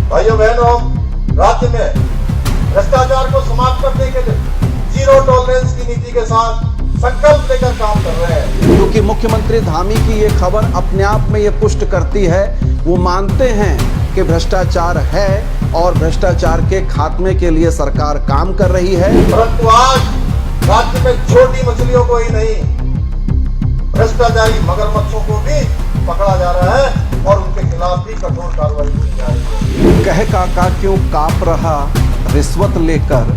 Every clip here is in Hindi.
भाइयों बहनों, राज्य में भ्रष्टाचार को समाप्त करने के लिए जीरो टॉलरेंस की नीति के साथ संकल्प लेकर काम कर रहे हैं। क्योंकि मुख्यमंत्री धामी की ये खबर अपने आप में ये पुष्ट करती है, वो मानते हैं कि भ्रष्टाचार है और भ्रष्टाचार के खात्मे के लिए सरकार काम कर रही है। परंतु आज राज्य में छोटी मछलियों को ही नहीं, भ्रष्टाचारी मगरमच्छों को भी पकड़ा जा रहा है और उनके खिलाफ भी कठोर कार्रवाई की जा रही है। कह काका क्यों काप रहा रिश्वत लेकर,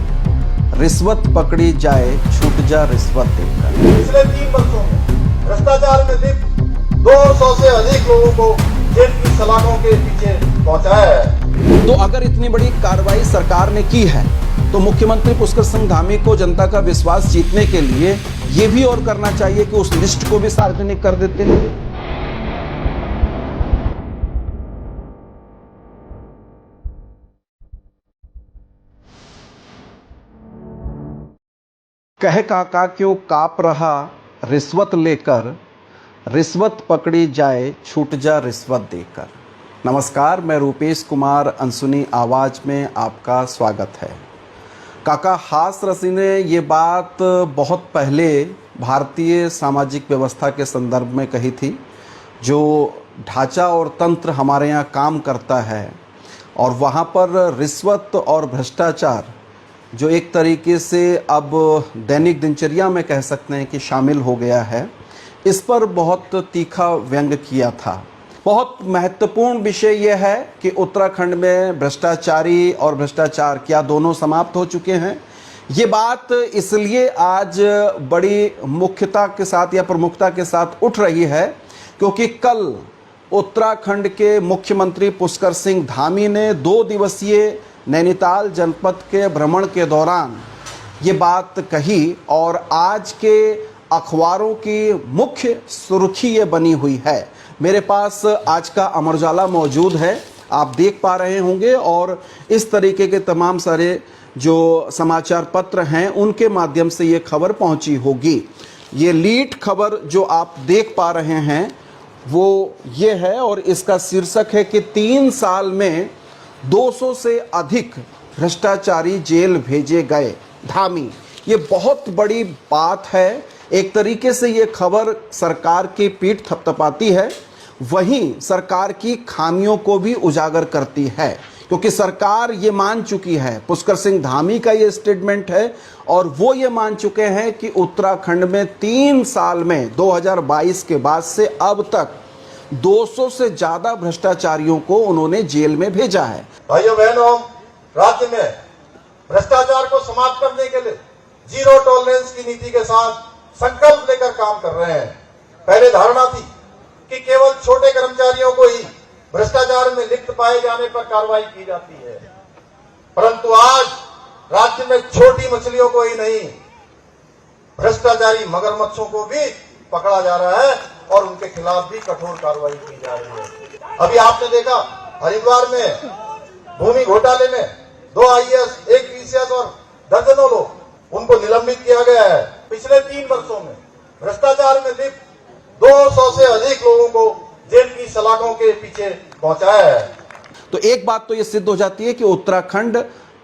रिश्वत पकड़ी जाए छूट जा रिश्वत देकर। पिछले 3 वर्षों में भ्रष्टाचार में लिप्त 200 से अधिक लोगों को जेल की सलाखों के पीछे पहुंचाया है। तो अगर इतनी बड़ी कार्रवाई सरकार ने की है तो मुख्यमंत्री पुष्कर सिंह धामी को जनता का विश्वास जीतने के लिए ये भी और करना चाहिए कि उस लिस्ट को भी सार्वजनिक कर देते हैं। कह काका क्यों काप रहा रिश्वत लेकर, रिश्वत पकड़ी जाए छूट जा रिश्वत देकर। नमस्कार, मैं रूपेश कुमार अनसुनी आवाज़ में आपका स्वागत है। काका हास रसी ने ये बात बहुत पहले भारतीय सामाजिक व्यवस्था के संदर्भ में कही थी। जो ढांचा और तंत्र हमारे यहाँ काम करता है और वहाँ पर रिश्वत और भ्रष्टाचार जो एक तरीके से अब दैनिक दिनचर्या में कह सकते हैं कि शामिल हो गया है, इस पर बहुत तीखा व्यंग किया था। बहुत महत्वपूर्ण विषय यह है कि उत्तराखंड में भ्रष्टाचारी और भ्रष्टाचार क्या दोनों समाप्त हो चुके हैं। ये बात इसलिए आज बड़ी मुख्यता के साथ या प्रमुखता के साथ उठ रही है क्योंकि कल उत्तराखंड के मुख्यमंत्री पुष्कर सिंह धामी ने 2 दिवसीय नैनीताल जनपद के भ्रमण के दौरान ये बात कही और आज के अखबारों की मुख्य सुर्खी ये बनी हुई है। मेरे पास आज का अमर उजाला मौजूद है, आप देख पा रहे होंगे, और इस तरीके के तमाम सारे जो समाचार पत्र हैं उनके माध्यम से ये खबर पहुंची होगी। ये लीड खबर जो आप देख पा रहे हैं वो ये है और इसका शीर्षक है कि 3 साल में 200 से अधिक भ्रष्टाचारी जेल भेजे गए धामी। ये बहुत बड़ी बात है। एक तरीके से ये खबर सरकार की पीठ थपथपाती है, वहीं सरकार की खामियों को भी उजागर करती है क्योंकि सरकार ये मान चुकी है, पुष्कर सिंह धामी का ये स्टेटमेंट है और वो ये मान चुके हैं कि उत्तराखंड में 3 साल में 2022 के बाद से अब तक 200 से ज्यादा भ्रष्टाचारियों को उन्होंने जेल में भेजा है। भाइयों बहनों, राज्य में भ्रष्टाचार को समाप्त करने के लिए जीरो टॉलरेंस की नीति के साथ संकल्प लेकर काम कर रहे हैं। पहले धारणा थी कि केवल छोटे कर्मचारियों को ही भ्रष्टाचार में लिप्त पाए जाने पर कार्रवाई की जाती है, परंतु आज राज्य में छोटी मछलियों को ही नहीं, भ्रष्टाचारी मगरमच्छों को भी पकड़ा जा रहा है और उनके खिलाफ भी कठोर कार्रवाई की जा रही है। अभी आपने देखा हरिद्वार में भूमि घोटाले में 2 IAS, 1 PCS और दर्जनों लोग, उनको निलंबित किया गया है। पिछले 3 वर्षों में भ्रष्टाचार में लिप्त 200 से अधिक लोगों को जेल की सलाखों के पीछे पहुंचाया है। तो एक बात तो ये सिद्ध हो जाती है कि उत्तराखंड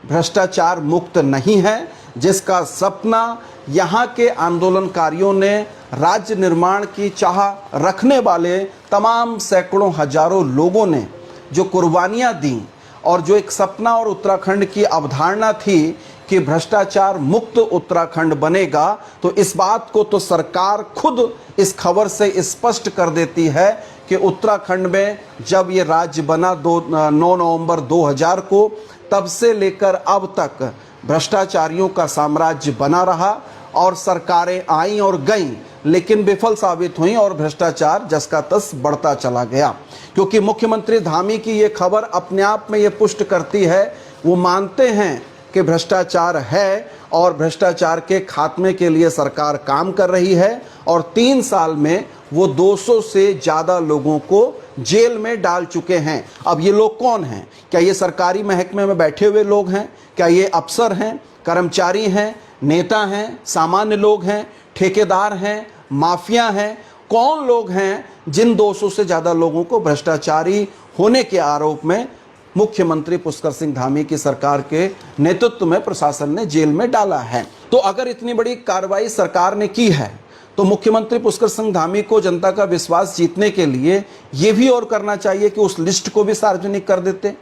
भ्रष्टाचार मुक्त नहीं है, जिसका सपना यहाँ के आंदोलनकारियों ने, राज्य निर्माण की चाह रखने वाले तमाम सैकड़ों हजारों लोगों ने जो कुर्बानियाँ दी और जो एक सपना और उत्तराखंड की अवधारणा थी कि भ्रष्टाचार मुक्त उत्तराखंड बनेगा, तो इस बात को तो सरकार खुद इस खबर से स्पष्ट कर देती है कि उत्तराखंड में जब ये राज्य बना 9 नवंबर 2000 को, तब से लेकर अब तक भ्रष्टाचारियों का साम्राज्य बना रहा और सरकारें आईं और गईं लेकिन विफल साबित हुई और भ्रष्टाचार जस का तस बढ़ता चला गया। क्योंकि मुख्यमंत्री धामी की ये खबर अपने आप में ये पुष्ट करती है, वो मानते हैं कि भ्रष्टाचार है और भ्रष्टाचार के खात्मे के लिए सरकार काम कर रही है और 3 साल में वो 200 से ज़्यादा लोगों को जेल में डाल चुके हैं। अब ये लोग कौन हैं? क्या ये सरकारी महकमे में बैठे हुए लोग हैं? क्या ये अफसर हैं, कर्मचारी हैं, नेता हैं, सामान्य लोग हैं, ठेकेदार हैं, माफिया हैं? कौन लोग हैं जिन 200 से ज़्यादा लोगों को भ्रष्टाचारी होने के आरोप में मुख्यमंत्री पुष्कर सिंह धामी की सरकार के नेतृत्व में प्रशासन ने जेल में डाला है। तो अगर इतनी बड़ी कार्रवाई सरकार ने की है तो मुख्यमंत्री पुष्कर सिंह धामी को जनता का विश्वास जीतने के लिए यह भी और करना चाहिए कि उस लिस्ट को भी सार्वजनिक कर देते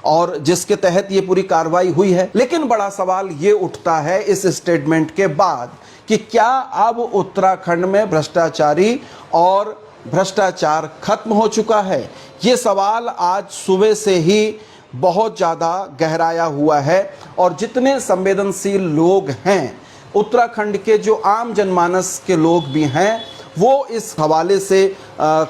और जिसके तहत ये पूरी कार्रवाई हुई है। लेकिन बड़ा सवाल ये उठता है इस स्टेटमेंट के बाद कि क्या अब उत्तराखंड में भ्रष्टाचारी और भ्रष्टाचार खत्म हो चुका है? ये सवाल आज सुबह से ही बहुत ज़्यादा गहराया हुआ है और जितने संवेदनशील लोग हैं, उत्तराखंड के जो आम जनमानस के लोग भी हैं, वो इस हवाले से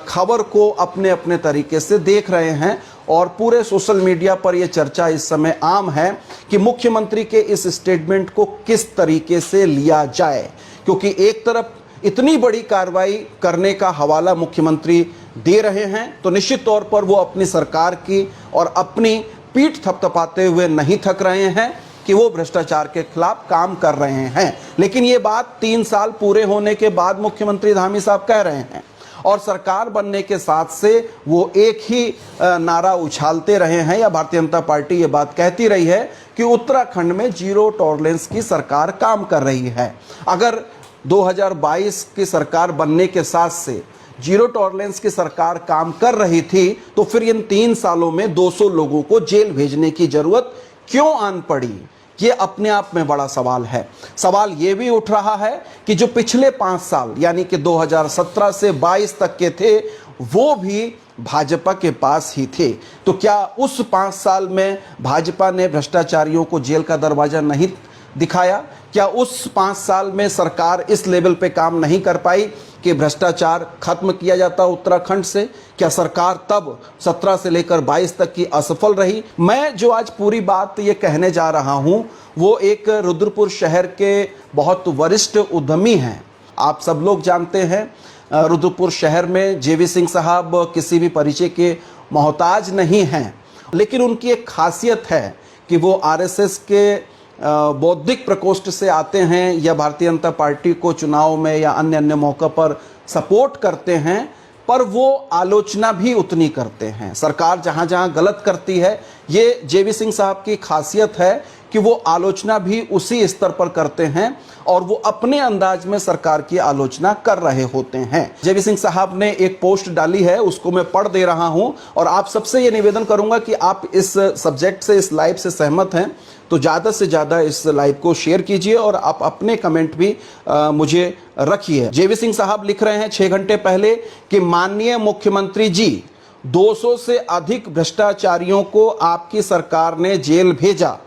खबर को अपने अपने तरीके से देख रहे हैं और पूरे सोशल मीडिया पर यह चर्चा इस समय आम है कि मुख्यमंत्री के इस स्टेटमेंट को किस तरीके से लिया जाए, क्योंकि एक तरफ इतनी बड़ी कार्रवाई करने का हवाला मुख्यमंत्री दे रहे हैं तो निश्चित तौर पर वो अपनी सरकार की और अपनी पीठ थपथपाते हुए नहीं थक रहे हैं कि वो भ्रष्टाचार के खिलाफ काम कर रहे हैं। लेकिन ये बात 3 साल पूरे होने के बाद मुख्यमंत्री धामी साहब कह रहे हैं और सरकार बनने के साथ से वो एक ही नारा उछालते रहे हैं या भारतीय जनता पार्टी ये बात कहती रही है कि उत्तराखंड में जीरो टॉलरेंस की सरकार काम कर रही है। अगर 2022 की सरकार बनने के साथ से जीरो टॉलरेंस की सरकार काम कर रही थी तो फिर इन 3 सालों में 200 लोगों को जेल भेजने की जरूरत क्यों आन पड़ी? ये अपने आप में बड़ा सवाल है। सवाल ये भी उठ रहा है कि जो पिछले 5 साल यानी कि 2017 से 22 तक के थे वो भी भाजपा के पास ही थे, तो क्या उस 5 साल में भाजपा ने भ्रष्टाचारियों को जेल का दरवाजा नहीं दिखाया? क्या उस 5 साल में सरकार इस लेवल पे काम नहीं कर पाई कि भ्रष्टाचार खत्म किया जाता उत्तराखंड से? क्या सरकार तब 17 से लेकर 22 तक की असफल रही? मैं जो आज पूरी बात ये कहने जा रहा हूँ वो एक रुद्रपुर शहर के बहुत वरिष्ठ उद्यमी हैं। आप सब लोग जानते हैं रुद्रपुर शहर में जेवी सिंह साहब किसी भी परिचय के मोहताज नहीं हैं, लेकिन उनकी एक खासियत है कि वो आरएसएस के बौद्धिक प्रकोष्ठ से आते हैं या भारतीय जनता पार्टी को चुनाव में या अन्य अन्य मौक़ों पर सपोर्ट करते हैं, पर वो आलोचना भी उतनी करते हैं। सरकार जहाँ जहाँ गलत करती है, ये जेवी सिंह साहब की खासियत है कि वो आलोचना भी उसी स्तर पर करते हैं और वो अपने अंदाज में सरकार की आलोचना कर रहे होते हैं। जेवी सिंह साहब ने एक पोस्ट डाली है, उसको मैं पढ़ दे रहा हूं और आप सबसे ये निवेदन करूंगा कि आप इस सब्जेक्ट से, इस लाइव से सहमत हैं तो ज़्यादा से ज़्यादा इस लाइव को शेयर कीजिए और आप अपने कमेंट भी मुझे रखिए। जेवी सिंह साहब लिख रहे हैं 6 घंटे पहले कि माननीय मुख्यमंत्री जी, 200 से अधिक भ्रष्टाचारियों को आपकी सरकार ने जेल भेजा।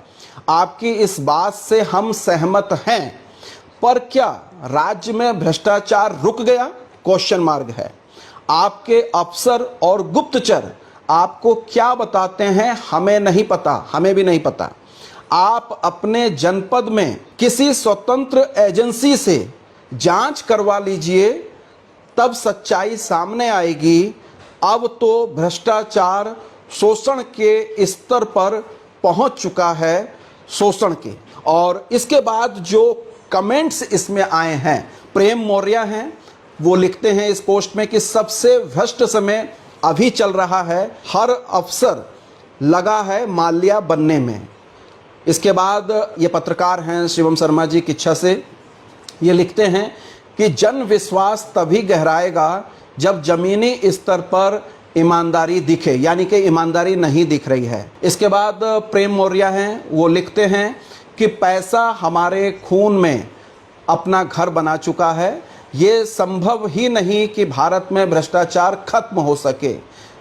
आपकी इस बात से हम सहमत हैं, पर क्या राज्य में भ्रष्टाचार रुक गया? क्वेश्चन मार्क है। आपके अफसर और गुप्तचर आपको क्या बताते हैं हमें नहीं पता, हमें भी नहीं पता। आप अपने जनपद में किसी स्वतंत्र एजेंसी से जांच करवा लीजिए, तब सच्चाई सामने आएगी। अब तो भ्रष्टाचार शोषण के स्तर पर पहुंच चुका है, शोषण के। और इसके बाद जो कमेंट्स इसमें आए हैं, प्रेम मौर्य हैं, वो लिखते हैं इस पोस्ट में कि सबसे भ्रष्ट समय अभी चल रहा है, हर अफसर लगा है माल्या बनने में। इसके बाद ये पत्रकार हैं शिवम शर्मा जी किच्छा से, ये लिखते हैं कि जन विश्वास तभी गहराएगा जब जमीनी स्तर पर ईमानदारी दिखे, यानी कि ईमानदारी नहीं दिख रही है। इसके बाद प्रेम मौर्य हैं, वो लिखते हैं कि पैसा हमारे खून में अपना घर बना चुका है, ये संभव ही नहीं कि भारत में भ्रष्टाचार खत्म हो सके।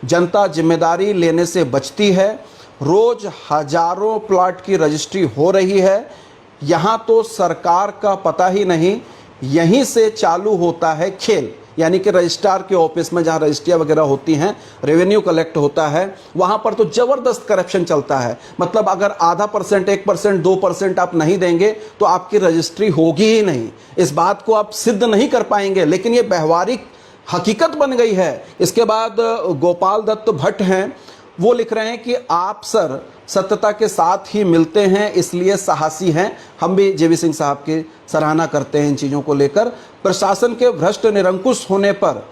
जनता जिम्मेदारी लेने से बचती है, रोज हजारों प्लॉट की रजिस्ट्री हो रही है, यहाँ तो सरकार का पता ही नहीं, यहीं से चालू होता है खेल। यानी कि रजिस्ट्रार के ऑफिस में जहाँ रजिस्ट्रियाँ वगैरह होती हैं, रेवेन्यू कलेक्ट होता है, वहाँ पर तो ज़बरदस्त करप्शन चलता है। मतलब अगर आधा %, 1%, 2% आप नहीं देंगे तो आपकी रजिस्ट्री होगी ही नहीं। इस बात को आप सिद्ध नहीं कर पाएंगे, लेकिन ये व्यवहारिक हकीकत बन गई है। इसके बाद गोपाल दत्त भट्ट हैं, वो लिख रहे हैं कि आप सर सत्यता के साथ ही मिलते हैं, इसलिए साहसी हैं। हम भी जेवी सिंह साहब की सराहना करते हैं इन चीज़ों को लेकर। प्रशासन के भ्रष्ट निरंकुश होने पर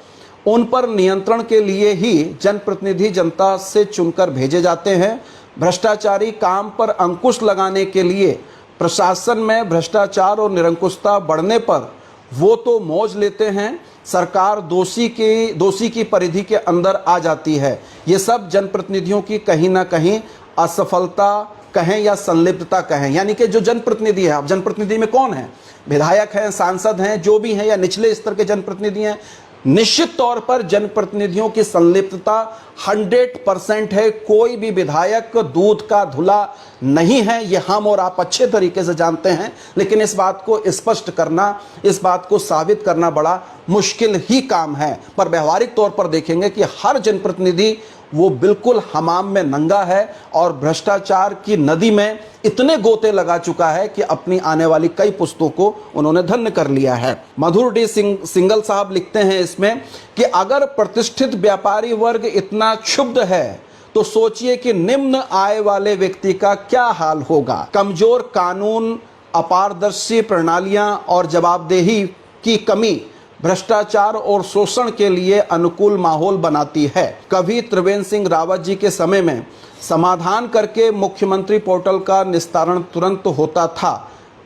उन पर नियंत्रण के लिए ही जनप्रतिनिधि जनता से चुनकर भेजे जाते हैं। भ्रष्टाचारी काम पर अंकुश लगाने के लिए प्रशासन में भ्रष्टाचार और निरंकुशता बढ़ने पर वो तो मौज लेते हैं, सरकार दोषी की परिधि के अंदर आ जाती है। ये सब जनप्रतिनिधियों की कहीं ना कहीं असफलता कहें या संलिप्तता कहें, यानी कि जो जनप्रतिनिधि है, अब जनप्रतिनिधि में कौन है, विधायक हैं, सांसद हैं, जो भी हैं, या निचले स्तर के जनप्रतिनिधि हैं, निश्चित तौर पर जनप्रतिनिधियों की संलिप्तता 100% है। कोई भी विधायक दूध का धुला नहीं है, ये हम और आप अच्छे तरीके से जानते हैं, लेकिन इस बात को स्पष्ट करना, इस बात को साबित करना बड़ा मुश्किल ही काम है। पर व्यवहारिक तौर पर देखेंगे कि हर जनप्रतिनिधि वो बिल्कुल हमाम में नंगा है और भ्रष्टाचार की नदी में इतने गोते लगा चुका है कि अपनी आने वाली कई पुस्तों को उन्होंने धन्य कर लिया है। मधुर डी सिंगल साहब लिखते हैं इसमें कि अगर प्रतिष्ठित व्यापारी वर्ग इतना क्षुब्ध है तो सोचिए कि निम्न आय वाले व्यक्ति का क्या हाल होगा। कमजोर कानून, अपारदर्शी प्रणालियां और जवाबदेही की कमी भ्रष्टाचार और शोषण के लिए अनुकूल माहौल बनाती है। कभी त्रिवेंद्र सिंह रावत जी के समय में समाधान करके मुख्यमंत्री पोर्टल का निस्तारण तुरंत होता था।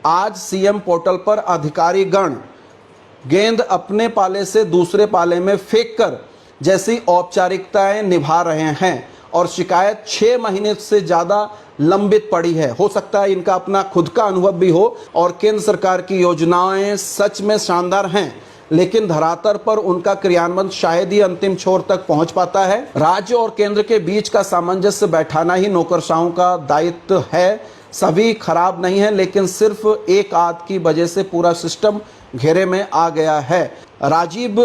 आज सीएम पोर्टल पर अधिकारी गण गेंद अपने पाले से दूसरे पाले में फेंककर जैसी औपचारिकताएं निभा रहे हैं और शिकायत 6 महीने से ज़्यादा लंबित पड़ी है। हो सकता है इनका अपना खुद का अनुभव भी हो और केंद्र सरकार की योजनाएं सच में शानदार हैं, लेकिन धरातल पर उनका क्रियान्वयन शायद ही अंतिम छोर तक पहुंच पाता है। राज्य और केंद्र के बीच का सामंजस्य बैठाना ही नौकरशाहों का दायित्व है। सभी खराब नहीं है, लेकिन सिर्फ एक आध की वजह से पूरा सिस्टम घेरे में आ गया है। राजीव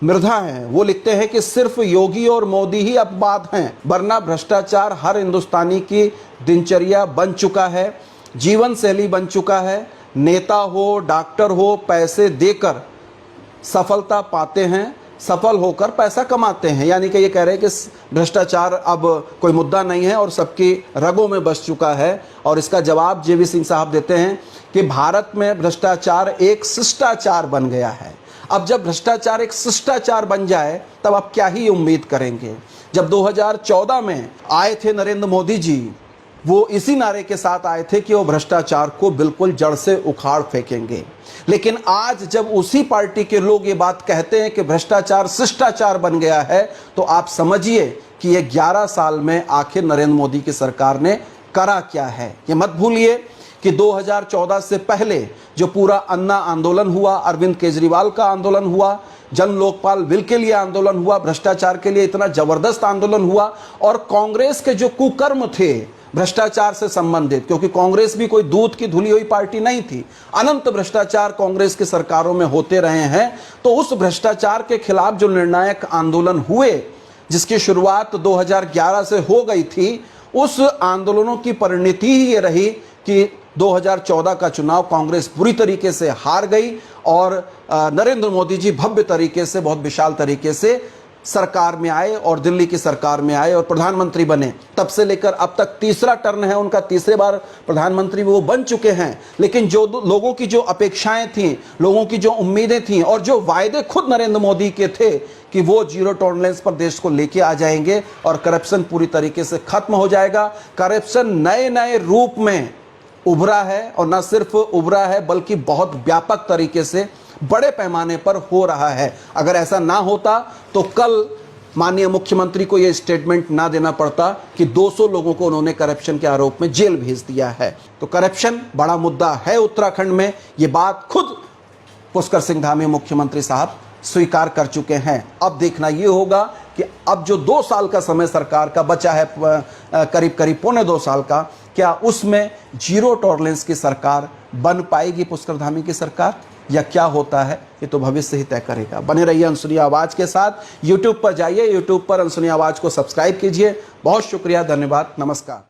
मृधा हैं, वो लिखते हैं कि सिर्फ योगी और मोदी ही अपवाद हैं, वरना भ्रष्टाचार हर हिंदुस्तानी की दिनचर्या बन चुका है, जीवन शैली बन चुका है। नेता हो, डॉक्टर हो, पैसे देकर सफलता पाते हैं, सफल होकर पैसा कमाते हैं। यानी कि ये कह रहे हैं कि भ्रष्टाचार अब कोई मुद्दा नहीं है और सबकी रगों में बस चुका है। और इसका जवाब जेवी सिंह साहब देते हैं कि भारत में भ्रष्टाचार एक शिष्टाचार बन गया है। अब जब भ्रष्टाचार एक शिष्टाचार बन जाए तब आप क्या ही उम्मीद करेंगे। जब 2014 में आए थे नरेंद्र मोदी जी, वो इसी नारे के साथ आए थे कि वो भ्रष्टाचार को बिल्कुल जड़ से उखाड़ फेंकेंगे। लेकिन आज जब उसी पार्टी के लोग ये बात कहते हैं कि भ्रष्टाचार शिष्टाचार बन गया है, तो आप समझिए कि ये 11 साल में आखिर नरेंद्र मोदी की सरकार ने करा क्या है। ये मत भूलिए कि 2014 से पहले जो पूरा अन्ना आंदोलन हुआ, अरविंद केजरीवाल का आंदोलन हुआ, जन लोकपाल बिल के लिए आंदोलन हुआ, भ्रष्टाचार के लिए इतना जबरदस्त आंदोलन हुआ, और कांग्रेस के जो कुकर्म थे भ्रष्टाचार से संबंधित, क्योंकि कांग्रेस भी कोई दूध की धुली हुई पार्टी नहीं थी, अनंत भ्रष्टाचार कांग्रेस की सरकारों में होते रहे हैं। तो उस भ्रष्टाचार के खिलाफ जो निर्णायक आंदोलन हुए, जिसकी शुरुआत 2011 से हो गई थी, उस आंदोलनों की परिणति ही ये रही कि 2014 का चुनाव कांग्रेस बुरी तरीके से हार गई और नरेंद्र मोदी जी भव्य तरीके से, बहुत विशाल तरीके से सरकार में आए और दिल्ली की सरकार में आए और प्रधानमंत्री बने। तब से लेकर अब तक तीसरा टर्न है उनका, तीसरे बार प्रधानमंत्री वो बन चुके हैं। लेकिन जो लोगों की जो अपेक्षाएं थीं, लोगों की जो उम्मीदें थीं और जो वायदे खुद नरेंद्र मोदी के थे कि वो जीरो टॉलरेंस पर देश को लेके आ जाएंगे और करप्शन पूरी तरीके से खत्म हो जाएगा। करप्शन नए नए रूप में उभरा है, और न सिर्फ उभरा है बल्कि बहुत व्यापक तरीके से बड़े पैमाने पर हो रहा है। अगर ऐसा ना होता तो कल माननीय मुख्यमंत्री को यह स्टेटमेंट ना देना पड़ता कि 200 लोगों को उन्होंने करप्शन के आरोप में जेल भेज दिया है। तो करप्शन बड़ा मुद्दा है उत्तराखंड में, ये बात खुद पुष्कर सिंह धामी मुख्यमंत्री साहब स्वीकार कर चुके हैं। अब देखना ये होगा कि अब जो 2 साल का समय सरकार का बचा है, करीब करीब पौने 2 साल का, क्या उसमें जीरो टॉलरेंस की सरकार बन पाएगी पुष्कर धामी की सरकार, या क्या होता है, ये तो भविष्य ही तय करेगा। बने रहिए अनसुनी आवाज के साथ। यूट्यूब पर जाइए, यूट्यूब पर अनसुनी आवाज को सब्सक्राइब कीजिए। बहुत शुक्रिया, धन्यवाद, नमस्कार।